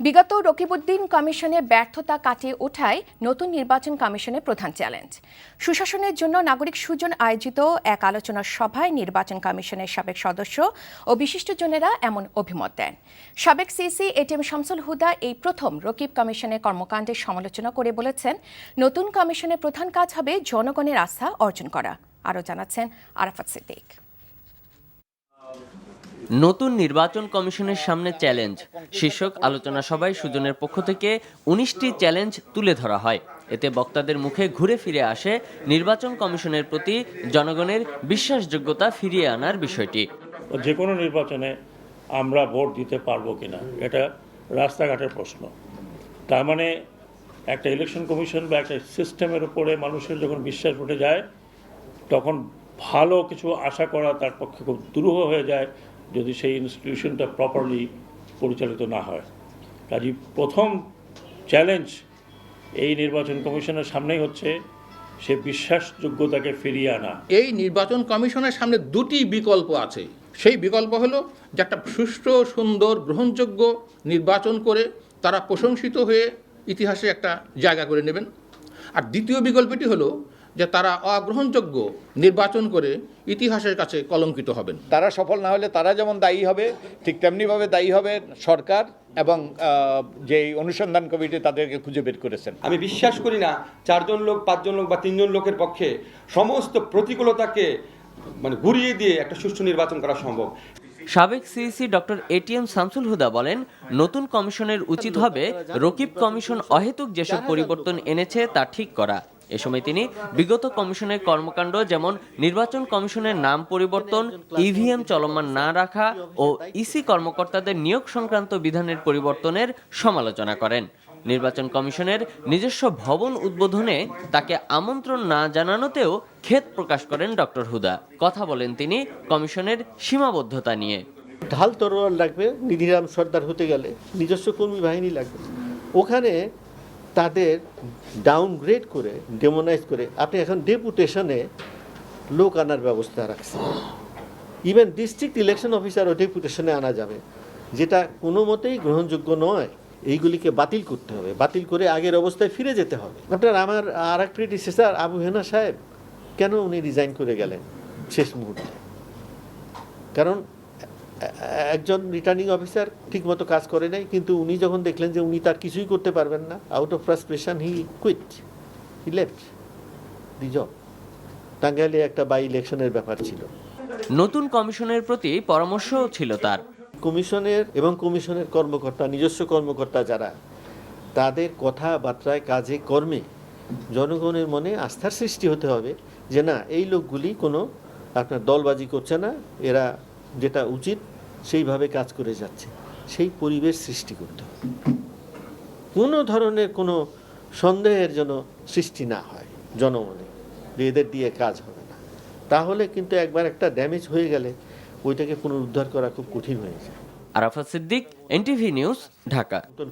বিগত রকিবউদ্দিন কমিশনের ব্যর্থতা কাটিয়ে ওঠায় নতুন নির্বাচন কমিশনের প্রধান চ্যালেঞ্জ। সুশাসনের জন্য নাগরিক সুজন আয়োজিত এক আলোচনা সভায় নির্বাচন কমিশনের সাবেক সদস্য ও বিশিষ্টজনেরা এমন অভিমত দেন। সাবেক সিসি এটিএম শামসুল হুদা এই প্রথম রকিব কমিশনের কর্মকাণ্ডের সমালোচনা করে বলেছেন, নতুন কমিশনের প্রধান কাজ হবে জনগণের আস্থা অর্জন করা। আরও জানাচ্ছেন আরাফাত সিদ্দিক। নতুন নির্বাচন কমিশনের সামনে চ্যালেঞ্জ শীর্ষক আলোচনা সভায় সুজনের পক্ষ থেকে ১৯টি চ্যালেঞ্জ তুলে ধরা হয়। এতে বক্তাদের মুখে ঘুরে ফিরে আসে নির্বাচন কমিশনের প্রতি জনগণের বিশ্বাসযোগ্যতা ফিরিয়ে আনার বিষয়টি। যে কোনো নির্বাচনে আমরা ভোট দিতে পারবো কিনা এটা রাস্তাঘাটের প্রশ্ন। তার মানে একটা ইলেকশন কমিশন বা একটা সিস্টেমের উপরে মানুষের যখন বিশ্বাস উঠে যায়, তখন ভালো কিছু আশা করা তার পক্ষে খুব দুরূহ হয়ে যায় যদি সেই ইনস্টিটিউশনটা প্রপারলি পরিচালিত না হয়। কাজেই প্রথম চ্যালেঞ্জ এই নির্বাচন কমিশনের সামনেই হচ্ছে সে বিশ্বাসযোগ্যতাকে ফিরিয়ে আনা। এই নির্বাচন কমিশনের সামনে দুটি বিকল্প আছে। সেই বিকল্প হলো যে একটা সুষ্ঠু, সুন্দর, গ্রহণযোগ্য নির্বাচন করে তারা প্রশংসিত হয়ে ইতিহাসে একটা জায়গা করে নেবেন। আর দ্বিতীয় বিকল্পটি হলো যে তারা অগ্রহণযোগ্য নির্বাচন করে ইতিহাসের কাছে কলঙ্কিত হবেন। তারা সফল না হলে তারা যেমন দায়ী হবে, ঠিক তেমনিভাবে দায়ী হবে সরকার এবং যে অনুসন্ধান কমিটি তাদেরকে খুঁজে বের করেছেন। আমি বিশ্বাস করি না 4 জন লোক, 5 জন লোক বা 3 জন লোকের পক্ষে সমস্ত প্রতিকূলতাকে ঘুরিয়ে দিয়ে একটা সুষ্ঠু নির্বাচন করা সম্ভব। সাবেক সিইসি ডক্টর এটিএম শামসুল হুদা বলেন, নতুন কমিশনের উচিত হবে রকিব কমিশন অহেতুক যেসব পরিবর্তন এনেছে তা ঠিক করা। এ সময় তিনি বিগত কমিশনের কর্মকাণ্ড যেমন নির্বাচন কমিশনের নাম পরিবর্তন, ইভিএম চলমান না রাখা ও ইসি কর্মকর্তাদের নিয়োগ সংক্রান্ত বিধানের পরিবর্তনের সমালোচনা করেন। নির্বাচন কমিশনের নিজস্ব ভবন উদ্বোধনে তাকে আমন্ত্রণ না জানানোতেও খেদ প্রকাশ করেন ডক্টর হুদা। কথা বলেন তিনি কমিশনের সীমাবদ্ধতা নিয়ে। ঢাল তরোয়াল লাগবে, নিধিরাম সর্দার হতে গেলে নিজস্ব কর্মী বাহিনী লাগবে। ওখানে তাদের ডাউনগ্রেড করে, ডেমোনাইজ করে আপনি এখন ডেপুটেশনে লোক আনার ব্যবস্থা রাখছেন। ইভেন ডিস্ট্রিক্ট ইলেকশন অফিসারও ডেপুটেশনে আনা যাবে, যেটা কোনো মতেই গ্রহণযোগ্য নয়। এইগুলিকে বাতিল করতে হবে, বাতিল করে আগের অবস্থায় ফিরে যেতে হবে। আপনার আমার আর এক প্রেডিসেসর আবু হেনা সাহেব, কেন উনি রিজাইন করে গেলেন শেষ মুহূর্তে? কারণ একজন রিটার্নিং অফিসার ঠিকমতো কাজ করে নাই, কিন্তু উনি যখন দেখলেন যে উনি তার কিছুই করতে পারবেন না, out of frustration he quit, he left the job. টাঙ্গাইলে একটা বাই ইলেকশনের ব্যাপার ছিল। নতুন কমিশনের প্রতি পরামর্শও ছিল তার। কমিশনের এবং কমিশনের কর্মকর্তা, নিজস্ব কর্মকর্তা যারা, তাদের কথাবার্তায়, কাজে, কর্মে জনগণের মনে আস্থার সৃষ্টি হতে হবে যে না, এই লোকগুলি কোনো আপনার দলবাজি করছে না, এরা যেটা উচিত সেইভাবে কাজ করে যাচ্ছে। সেই পরিবেশ সৃষ্টি করতে হবে। কোনো ধরনের কোনো সন্দেহের যেন সৃষ্টি না হয় জনমনে যে এদের দিয়ে কাজ হবে না। তাহলে কিন্তু একবার একটা ড্যামেজ হয়ে গেলে ওইটাকে পুনরুদ্ধার করা খুব কঠিন হয়ে যায়। Arafat Siddique, NTV news, Dhaka.